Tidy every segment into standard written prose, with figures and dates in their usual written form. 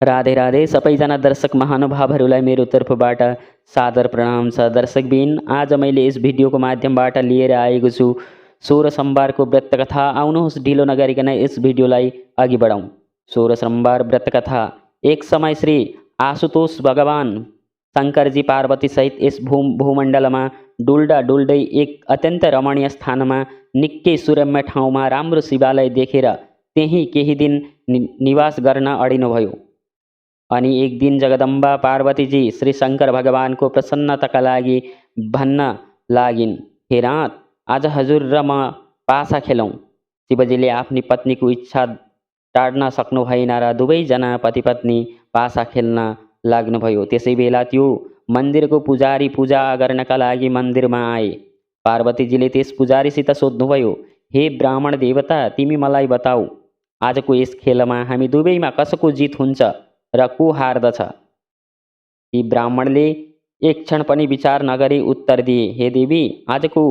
राधे राधे सबैजना दर्शक महानुभावहरूलाई मेरो तर्फबाट सादर प्रणाम छ। दर्शकबिन, आज मैले यस भिडियोको माध्यमबाट लिएर आएको छु 16 सोमबारको व्रतकथा। आउनुहोस् ढिलो नगरिकन यस भिडियोलाई अघि बढाउँ। 16 सोमबार व्रतकथा। एक समय श्री आशुतोष भगवान शङ्करजी पार्वती सहित यस भूमण्डलमा डुल्दा डुल्दै एक अत्यन्त रमणीय स्थानमा निकै सुरम्य ठाउँमा राम्रो शिवालय देखेर त्यही केही दिन निवास गर्न अडिनुभयो। अनि एक दिन जगदम्बा पार्वतीजी श्री शङ्कर भगवानको प्रसन्नताका लागि भन्न लागिन्, हे नाथ, आज हजुर र म पासा खेलौँ। शिवजीले आफ्नी पत्नीको इच्छा टाड्न सक्नु भएन र दुवैजना पति पत्नी पासा खेल्न लाग्नुभयो। त्यसै बेला त्यो मन्दिरको पुजारी पूजा गर्नका लागि मन्दिरमा आए। पार्वतीजीले त्यस पुजारीसित सोध्नुभयो, हे ब्राह्मण देवता, तिमी मलाई बताऊ, आजको यस खेलमा हामी दुवैमा कसको जित हुन्छ र को हार्दछ? ती ब्राह्मणले एक क्षण पनि विचार नगरी उत्तर दिए, हे देवी, आजको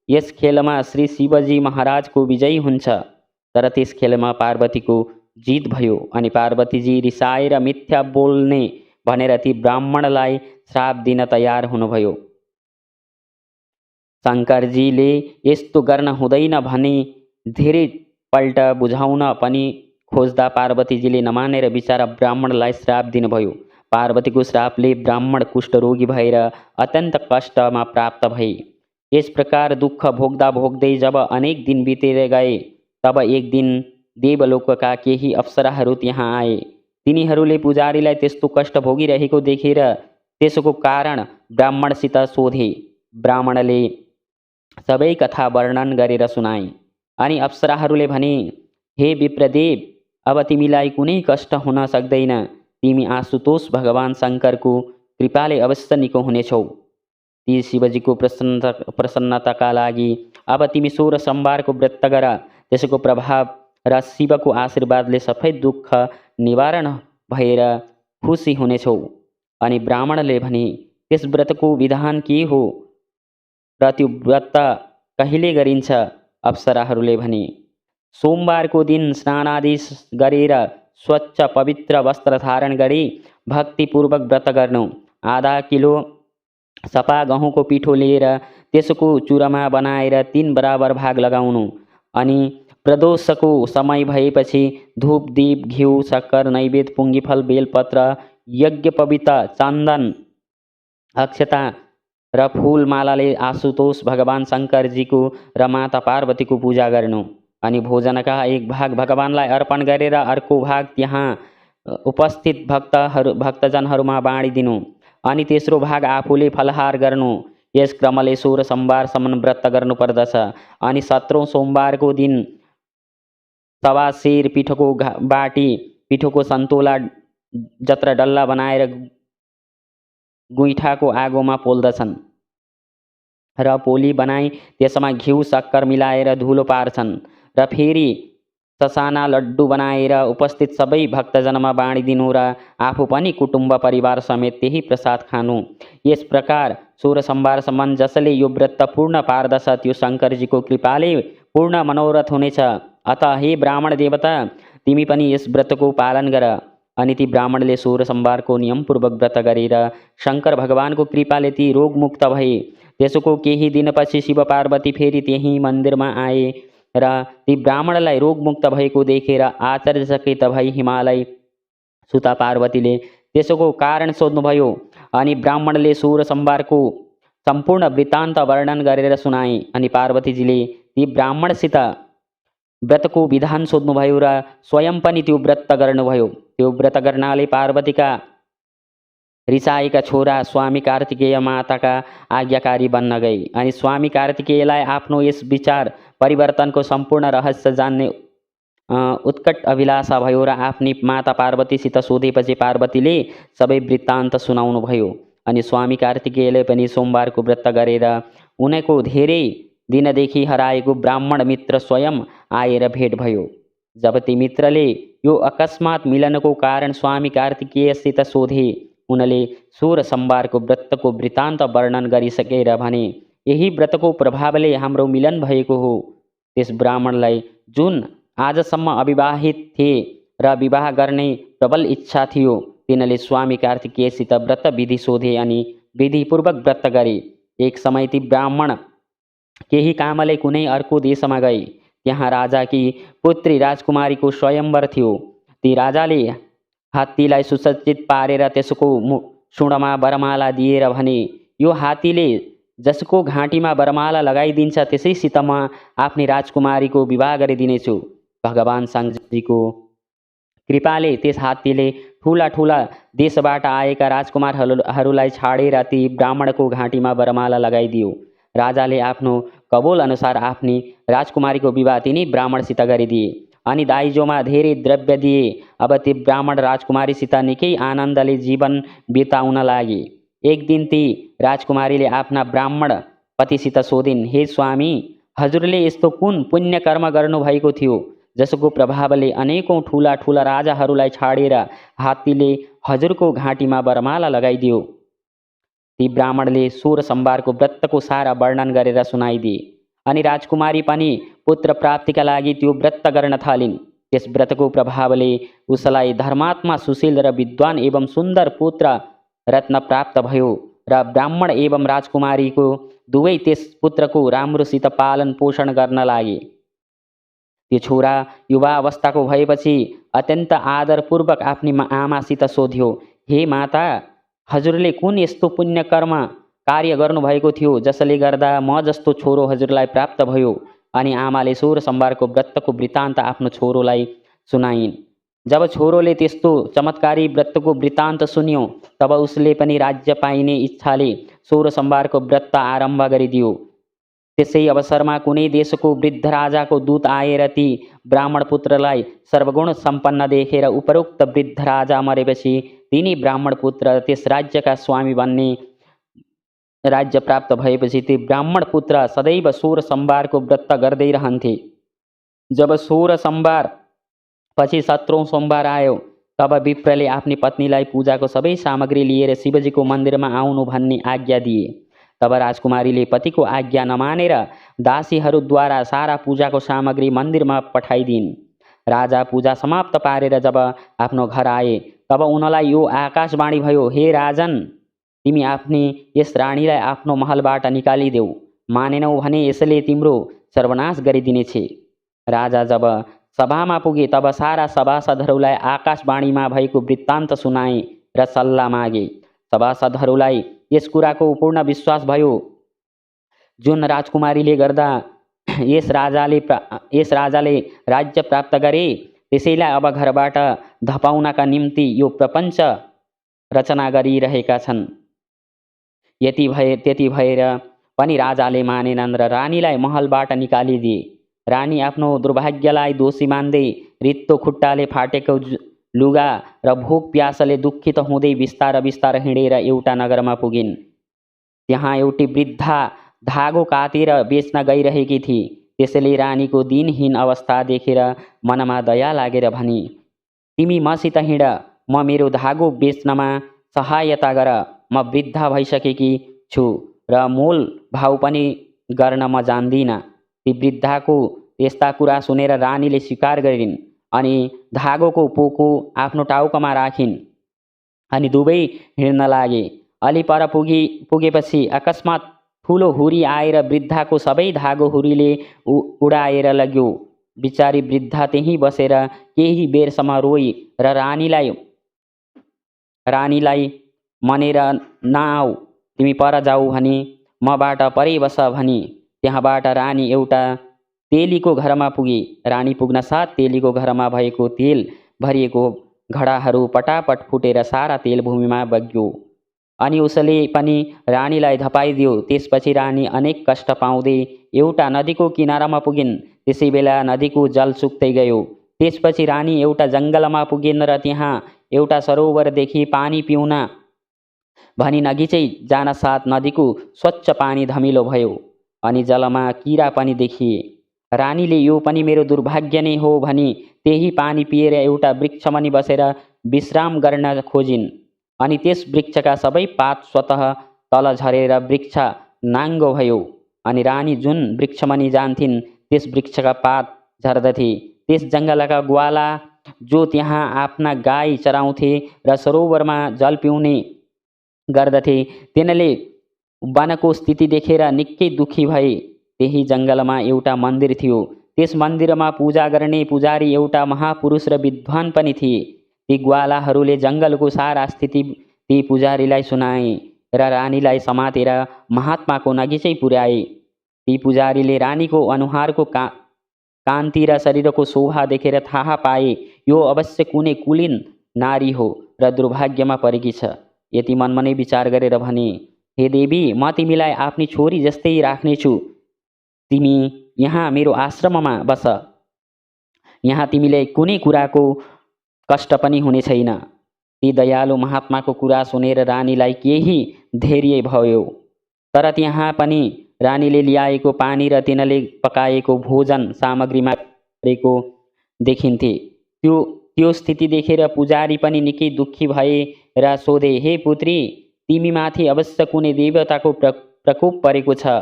यस खेलमा श्री शिवजी महाराजको विजयी हुन्छ। तर त्यस खेलमा पार्वतीको जित भयो अनि पार्वतीजी रिसाएर मिथ्या बोल्ने भनेर ती ब्राह्मणलाई श्राप दिन तयार हुनुभयो। शङ्करजीले यस्तो गर्न हुँदैन भनी धेरै पल्ट बुझाउन पनि खोज्दा पार्वतीजीले नमानेर बिचारा ब्राह्मणलाई श्राप दिनुभयो। पार्वतीको श्रापले ब्राह्मण कुष्ठरोगी भएर अत्यन्त कष्टमा प्राप्त भए। यस प्रकार दुःख भोग्दा भोग्दै जब अनेक दिन बितेर गए, तब एक दिन देवलोकका केही अप्सराहरू त्यहाँ आए। तिनीहरूले पुजारीलाई त्यस्तो कष्ट भोगिरहेको देखेर त्यसको कारण ब्राह्मणसित सोधे। ब्राह्मणले सबै कथा वर्णन गरेर सुनाए अनि अप्सराहरूले भने, हे विप्रदेव, अब तिमीलाई कुनै कष्ट हुन सक्दैन। तिमी आशुतोष भगवान शङ्करको कृपाले अवश्य निको हुनेछौ। ती शिवजीको प्रसन्नताका लागि अब तिमी 16 सोमबारको व्रत गर। त्यसको प्रभाव र शिवको आशीर्वादले सबै दुःख निवारण भएर खुसी हुनेछौ। अनि ब्राह्मणले भने, त्यस व्रतको विधान के हो र त्यो व्रत कहिले गरिन्छ? अप्सराहरूले भने, सोमबारको दिन स्नानादि गरेर स्वच्छ पवित्र वस्त्र धारण गरी भक्तिपूर्वक व्रत गर्नु। आधा किलो सपा गहुँको पिठो लिएर त्यसको चुरमा बनाएर 3 बराबर भाग लगाउनु। अनि प्रदोषको समय भएपछि धूप, दीप, घिउ, शक्कर, नैवेद्य, पुङ्गीफल, बेलपत्र, यज्ञोपवीत, चन्दन, अक्षता र फुलमालाले आशुतोष भगवान शङ्करजीको र माता पार्वतीको पूजा गर्नु। अनि भोजनका एक भाग भगवानलाई अर्पण गरेर अर्को भाग त्यहाँ उपस्थित भक्तजनहरूमा बाँडिदिनु। अनि तेस्रो भाग आफूले फलहार गर्नु। यस क्रमले 16 सोमबारसम्म व्रत गर्नुपर्दछ। अनि 17औं सोमबारको दिन सवा सेर पिठोको बाटी, पिठोको सन्तोला जत्र डल्ला बनाएर गुइठाको आगोमा पोल्दछन् र पोली बनाई त्यसमा घिउ शक्कर मिलाएर धुलो पार्छन् र फेरि ससाना लड्डु बनाएर उपस्थित सबै भक्तजनमा बाँडिदिनु र आफू पनि कुटुम्ब परिवार समेत त्यही प्रसाद खानु। यस प्रकार 16 सोमबारसम्म जसले यो व्रत पूर्ण पार्दछ त्यो शङ्करजीको कृपाले पूर्ण मनोरथ हुनेछ। अत हे ब्राह्मण देवता, तिमी पनि यस व्रतको पालन गर। अनि ती ब्राह्मणले 16 सोमबारको नियमपूर्वक व्रत गरेर शङ्कर भगवानको कृपाले ती रोगमुक्त भए। त्यसको केही दिनपछि शिव पार्वती फेरि त्यही मन्दिरमा आए र ती ब्राह्मणलाई रोगमुक्त भएको देखेर आश्चर्यचकित भई हिमालय सुता पार्वतीले त्यसको कारण सोध्नुभयो। अनि ब्राह्मणले 16 सोमबारको सम्पूर्ण वृत्तान्त वर्णन गरेर सुनाए। अनि पार्वतीजीले ती ब्राह्मणसित व्रतको विधान सोध्नुभयो र स्वयं पनि त्यो व्रत गर्नुभयो। त्यो व्रत गर्नाले पार्वतीका रिसाएका छोरा स्वामी कार्तिकेय माताका आज्ञाकारी बन्न गए। अनि स्वामी कार्तिकेयलाई आफ्नो यस विचार परिवर्तनको सम्पूर्ण रहस्य जान्ने उत्कट अभिलाषा भयो र आफ्नी माता पार्वतीसित सोधेपछि पार्वतीले सबै वृत्तान्त सुनाउनु भयो। अनि स्वामी कार्तिकेयले पनि सोमबारको व्रत गरेर उनको धेरै दिनदेखि हराएको ब्राह्मण मित्र स्वयं आएर भेट भयो। जब ती मित्रले यो अकस्मात मिलनको कारण स्वामी कार्तिकेयसित सोधे, उनले 16 सोमबारको व्रतको वृत्तान्त वर्णन गरिसकेर भने, यही व्रतको प्रभावले हाम्रो मिलन भएको हो। त्यस ब्राह्मणलाई जुन आजसम्म अविवाहित थिए र विवाह गर्ने प्रबल इच्छा थियो। तिनले स्वामी कार्तिकेयसित व्रत विधि सोधे अनि विधिपूर्वक व्रत गरे। एक समय ती ब्राह्मण केही कामले कुनै अर्को देशमा गए। त्यहाँ राजाकी पुत्री राजकुमारीको स्वयंवर थियो। ती राजाले हात्तीलाई सुसज्जित पारेर त्यसको सुँडमा वरमाला दिएर भने, यो हात्तीले जसको घाँटीमा वरमाला लगाइदिन्छ त्यसैसित म आफ्नी राजकुमारीको विवाह गरिदिनेछु। भगवान शङ्करजीको कृपाले त्यस हात्तीले ठुला ठुला देशबाट आएका राजकुमारहरूलाई छाडेर ती ब्राह्मणको घाँटीमा वरमाला लगाइदियो। राजाले आफ्नो कबोल अनुसार आफ्नी राजकुमारीको विवाह तिनी ब्राह्मणसित गरिदिए अनि दाइजोमा धेरै द्रव्य दिए। अब ती ब्राह्मण राजकुमारीसित निकै आनन्दले जीवन बिताउन लागे। एक दिन ती राजकुमारीले आफ्ना ब्राह्मण पतिसित सोधिन्, हे स्वामी, हजुरले यस्तो कुन पुण्य कर्म गर्नुभएको थियो जसको प्रभावले अनेकौं ठुला ठुला राजाहरूलाई छाडेर हात्तीले हजुरको घाँटीमा वरमाला लगाइदियो। ती ब्राह्मणले 16 सोमबारको व्रतको सारा वर्णन गरेर सुनाइदिए अनि राजकुमारी पनि पुत्र प्राप्तिका लागि त्यो व्रत गर्न थालिन्। त्यस व्रतको प्रभावले उसलाई धर्मात्मा, सुशील र विद्वान एवं सुन्दर पुत्र रत्न प्राप्त भयो र ब्राह्मण एवं राजकुमारीको दुवै त्यस पुत्रको राम्रोसित पालन पोषण गर्न लागे। त्यो छोरा युवा अवस्थाको भएपछि अत्यन्त आदरपूर्वक आफ्नी आमासित सोध्यो, हे माता, हजुरले कुन यस्तो पुण्य कर्म कार्य गर्नुभएको थियो जसले गर्दा म जस्तो छोरो हजुरलाई प्राप्त भयो? अनि आमाले 16 सोमबारको व्रतको वृत्तान्त आफ्नो छोरोलाई सुनाइन्। जब छोरोले त्यस्तो चमत्कारी व्रतको वृत्तान्त सुन्यो तब उसले पनि राज्य पाइने इच्छाले 16 सोमबारको व्रत आरम्भ गरिदियो। त्यसै अवसरमा कुनै देशको वृद्ध राजाको दूत आएर ती ब्राह्मण पुत्रलाई सर्वगुण सम्पन्न देखेर उपरोक्त वृद्ध राजा मरेपछि तिनी ब्राह्मण पुत्र त्यस राज्यका स्वामी बन्ने। राज्य प्राप्त भएपछि ती ब्राह्मण पुत्र सदैव 16 सोमबारको व्रत गर्दै रहन्थे। जब 16 सोमबार पछि 17औं सोमबार आयो तब विप्रले आफ्नी पत्नीलाई पूजाको सबै सामग्री लिएर शिवजीको मन्दिरमा आउनु भन्ने आज्ञा दिए। तब राजकुमारीले पतिको आज्ञा नमानेर दासीहरूद्वारा सारा पूजाको सामग्री मन्दिरमा पठाइदिन्। राजा पूजा समाप्त पारेर जब आफ्नो घर आए तब उनलाई यो आकाशवाणी भयो, हे राजन, तिमी आफ्नी यस रानीलाई आफ्नो महलबाट निकालिदेऊ, मानेनौ भने यसले तिम्रो सर्वनाश गरिदिनेछ। राजा जब सभामा पुगे तब सारा सभासदहरूलाई आकाशवाणीमा भएको वृत्तान्त सुनाए र सल्लाह मागे। सभासदहरूलाई यस कुराको पूर्ण विश्वास भयो जुन राजकुमारीले गर्दा यस राजाले राज्य प्राप्त गरे त्यसैलाई अब घरबाट धपाउनका निम्ति यो प्रपञ्च रचना गरिरहेका छन्। त्यति भएर पनि राजाले मानेनन् र रानीलाई महलबाट निकालिदिए। रानी आफ्नो दुर्भाग्यलाई दोषी मान्दै रित्तो खुट्टाले फाटेको लुगा र भोक प्यासले दुखित हुँदै बिस्तार बिस्तार हिँडेर एउटा नगरमा पुगिन्। त्यहाँ एउटी वृद्धा धागो काटेर बेच्न गइरहेकी थिए। त्यसैले रानीको दिनहीन अवस्था देखेर मनमा दया लागेर भनी, तिमी मसित हिँड, म मेरो धागो बेच्नमा सहायता गर। म वृद्धा भइसकेकी छु र मोल भाव पनि गर्न म जान्दिनँ। ती वृद्धाको यस्ता कुरा सुनेर रानीले स्वीकार गरिन् अनि धागोको पोको आफ्नो टाउकोमा राखिन् अनि दुवै हिँड्न लागे। अलि पर पुगेपछि अकस्मात ठुलो हुरी आएर वृद्धाको सबै धागो हुरीले उडाएर लग्यो। बिचारी वृद्धा त्यहीँ बसेर केही बेरसम्म रोई र रानीलाई मनेर नआऊ, तिमी पर जाऊ भनी मबाट परै बस भनी। त्यहाँबाट रानी एउटा तेलीको घरमा पुगे। रानी पुग्न साथ तेलीको घरमा भएको तेल भरिएको घडाहरू पटापट फुटेर सारा तेल भूमिमा बग्यो अनि उसले पनि रानीलाई धपाइदियो। त्यसपछि रानी अनेक कष्ट पाउँदै एउटा नदीको किनारामा पुगिन्। त्यसै बेला नदीको जल सुक्दै गयो। त्यसपछि रानी एउटा जङ्गलमा पुगिन् र त्यहाँ एउटा सरोवर देखि पानी पिउन भनी नगिचै जान साथ नदीको स्वच्छ पानी धमिलो भयो अनि जलमा किरा पनि देखिए। रानीले यो पनि मेरो दुर्भाग्य नै हो भनी त्यही पानी पिएर एउटा वृक्षमुनि बसेर विश्राम गर्न खोजिन् अनि त्यस वृक्षका सबै पात स्वतः तल झरेर वृक्ष नाङ्गो भयो अनि रानी जुन वृक्षमुनि जान्थिन् त्यस वृक्षका पात झर्दथे। त्यस जङ्गलका ग्वाला जो त्यहाँ आफ्ना गाई चराउँथे र सरोवरमा जल पिउने गर्दथे तिनले वनको स्थिति देखेर निकै दुःखी भए। त्यही जङ्गलमा एउटा मन्दिर थियो। त्यस मन्दिरमा पूजा गर्ने पुजारी एउटा महापुरुष र विद्वान पनि थिए। ती ग्वालाहरूले जङ्गलको सारा स्थिति ती पुजारीलाई सुनाए र रानीलाई समातेर महात्माको नजिकै पुर्याए। ती पुजारीले रानीको अनुहारको कान्ति र शरीरको शोभा देखेर थाहा पाए यो अवश्य कुनै कुलीन नारी हो र दुर्भाग्यमा परेकी छ। यति मनमा नै विचार गरेर भने, हे देवी, म तिमीलाई आफ्नी छोरी जस्तै राख्नेछु। तिमी यहाँ मेरो आश्रममा बस। यहाँ तिमीलाई कुनै कुराको कष्ट पनि हुने छैन। ती दयालु महात्माको कुरा सुनेर रानीलाई केही धैर्य भयो। तर त्यहाँ पनि रानीले ल्याएको पानी र तिनले पकाएको भोजन सामग्रीमा गरेको देखिन्थे। त्यो स्थिति देखेर पुजारी पनि निकै दुःखी भए र सोधे, हे पुत्री, तिमीमाथि अवश्य कुनै देवताको प्रकोप परेको छ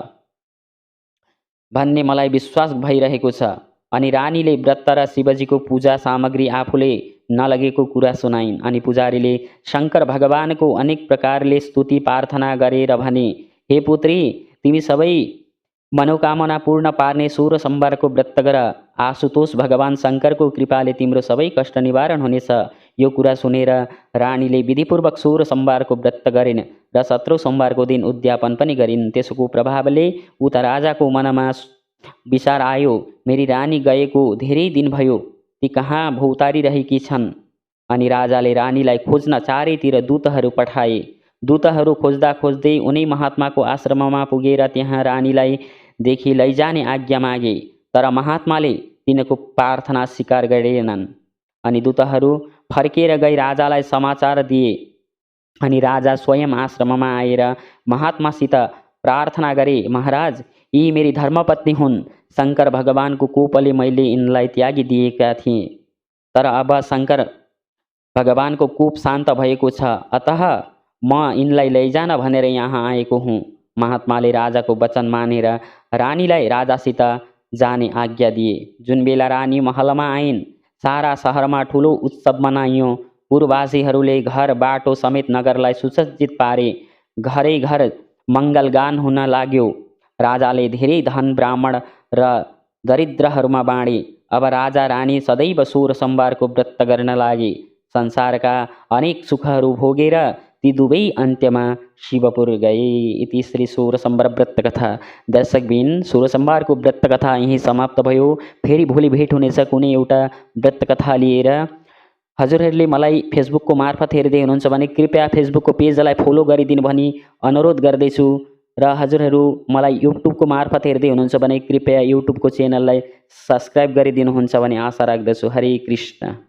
भन्ने मलाई विश्वास भइरहेको छ। अनि रानीले व्रत र शिवजीको पूजा सामग्री आफूले नलगेको कुरा सुनाइन्। अनि पुजारीले शङ्कर भगवानको अनेक प्रकारले स्तुति प्रार्थना गरेर भने, हे पुत्री, तिमी सबै मनोकामना पूर्ण पार्ने 16 सोमबारको व्रत गर। आशुतोष भगवान शङ्करको कृपाले तिम्रो सबै कष्ट निवारण हुनेछ। यो कुरा सुनेर रानीले विधिपूर्वक 16 सोमबारको व्रत गरिन् र 17औं सोमबारको दिन उद्यापन पनि गरिन्। त्यसको प्रभावले उता राजाको मनमा विचार आयो, मेरी रानी गएको धेरै दिन भयो, ती कहाँ भौतारिरहेकी छन्। अनि राजाले रानीलाई खोज्न चारैतिर दूतहरू पठाए। दूतहरू खोज्दा खोज्दै उनी महात्माको आश्रममा पुगेर त्यहाँ रानीलाई देखि लैजाने आज्ञा मागे। तर महात्माले तिनको प्रार्थना स्वीकार गरेनन्। अनि दूतहरू फर्केर गई राजालाई समाचार दिए। अनि राजा स्वयं आश्रममा आएर महात्मासित प्रार्थना गरे, महाराज, यी मेरी धर्मपत्नी हुन्। शङ्कर भगवानको कोपले मैले यिनलाई त्यागिदिएका थिएँ। तर अब शङ्कर भगवानको कोप शान्त भएको छ, अतः म यिनलाई लैजान भनेर यहाँ आएको हुँ। महात्माले राजाको वचन मानेर रानीलाई राजासित जाने आज्ञा दिए। जुन बेला रानी महलमा आइन्, सारा सहरमा ठुलो उत्सव मनाइयो। पूर्ववासीहरूले घर बाटो समेत नगरलाई सुसज्जित पारे। घरै घर मङ्गलगान हुन लाग्यो। राजाले धेरै धन ब्राह्मण र दरिद्रहरूमा बाँडे। अब राजा रानी सदैव 16 सोमबारको व्रत गर्न लागे। संसारका अनेक सुखहरू भोगेर ती दुवै अन्त्यमा शिवपुर गए। इति श्री 16 सोमबार व्रत कथा। दर्शकबिन, 16 सोमबारको व्रत कथा यहीँ समाप्त भयो। फेरि भोलि भेट हुनेछ कुनै एउटा व्रत कथा लिएर। हजुरहरूले मलाई फेसबुकको मार्फत हेर्दै हुनुहुन्छ भने कृपया फेसबुकको पेजलाई फलो गरिदिनु भनी अनुरोध गर्दैछु। र हजुरहरू मलाई युट्युबको मार्फत हेर्दै हुनुहुन्छ भने कृपया युट्युबको च्यानललाई सब्सक्राइब गरिदिनुहुन्छ भने आशा राख्दछु। हरे कृष्ण।